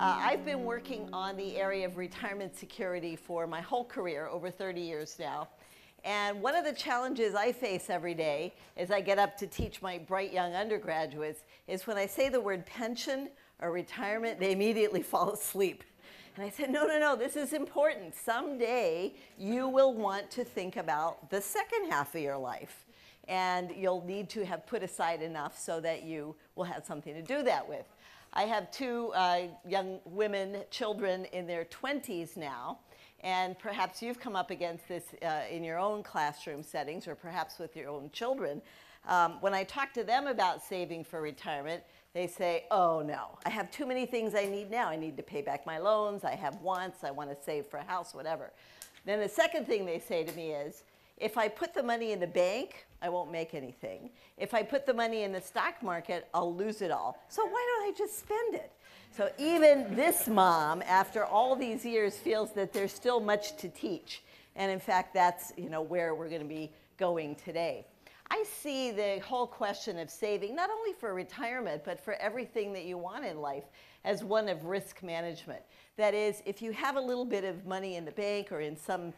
I've been working on the area of retirement security for my whole career, over 30 years now. And one of the challenges I face every day as I get up to teach my bright young undergraduates is when I say the word pension or retirement, they immediately fall asleep. And I said, no, no, no, this is important. Someday you will want to think about the second half of your life. And you'll need to have put aside enough so that you will have something to do that with. I have two young women, children in their 20s now, and perhaps you've come up against this in your own classroom settings or perhaps with your own children. When I talk to them about saving for retirement, they say, oh no, I have too many things I need now. I need to pay back my loans, I have wants, I want to save for a house, whatever. Then the second thing they say to me is, if I put the money in the bank, I won't make anything. If I put the money in the stock market, I'll lose it all. So why don't I just spend it? So even this mom, after all these years, feels that there's still much to teach. And in fact, that's where we're going to be going today. I see the whole question of saving, not only for retirement, but for everything that you want in life, as one of risk management. That is, if you have a little bit of money in the bank or in some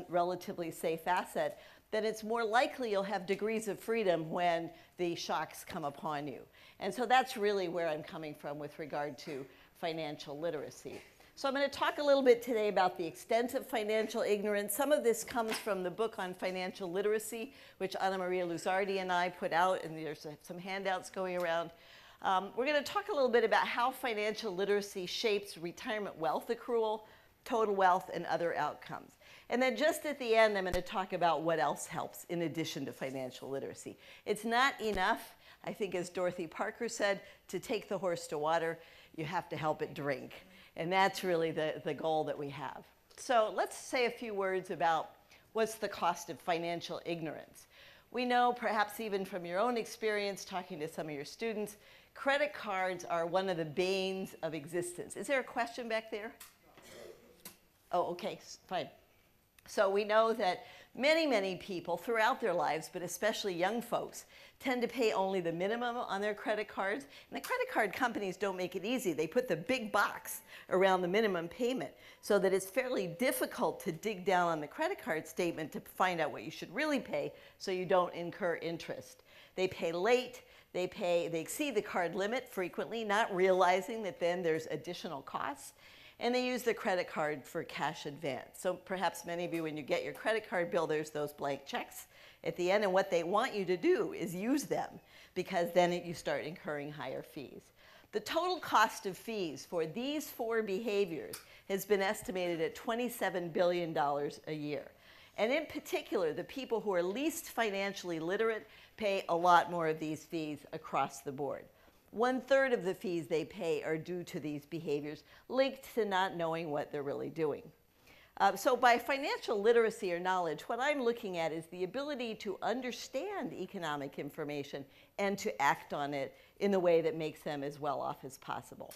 relatively safe asset, then it's more likely you'll have degrees of freedom when the shocks come upon you. And so that's really where I'm coming from with regard to financial literacy. So I'm going to talk a little bit today about the extent of financial ignorance. Some of this comes from the book on financial literacy, which Anna Maria Luzzardi and I put out, and there's some handouts going around. We're going to talk a little bit about how financial literacy shapes retirement wealth accrual, total wealth, and other outcomes. And then just at the end, I'm going to talk about what else helps in addition to financial literacy. It's not enough, I think as Dorothy Parker said, to take the horse to water. You have to help it drink. And that's really the goal that we have. So let's say a few words about what's the cost of financial ignorance. We know, perhaps even from your own experience talking to some of your students, credit cards are one of the banes of existence. Is there a question back there? Oh, okay, fine. So we know that many, many people throughout their lives, but especially young folks, tend to pay only the minimum on their credit cards. And the credit card companies don't make it easy. They put the big box around the minimum payment so that it's fairly difficult to dig down on the credit card statement to find out what you should really pay so you don't incur interest. They pay late. They exceed the card limit frequently, not realizing that then there's additional costs. And they use the credit card for cash advance. So perhaps many of you, when you get your credit card bill, there's those blank checks at the end. And what they want you to do is use them, because then you start incurring higher fees. The total cost of fees for these four behaviors has been estimated at $27 billion a year. And in particular, the people who are least financially literate pay a lot more of these fees across the board. 1/3 of the fees they pay are due to these behaviors linked to not knowing what they're really doing. So by financial literacy or knowledge, what I'm looking at is the ability to understand economic information and to act on it in a way that makes them as well off as possible.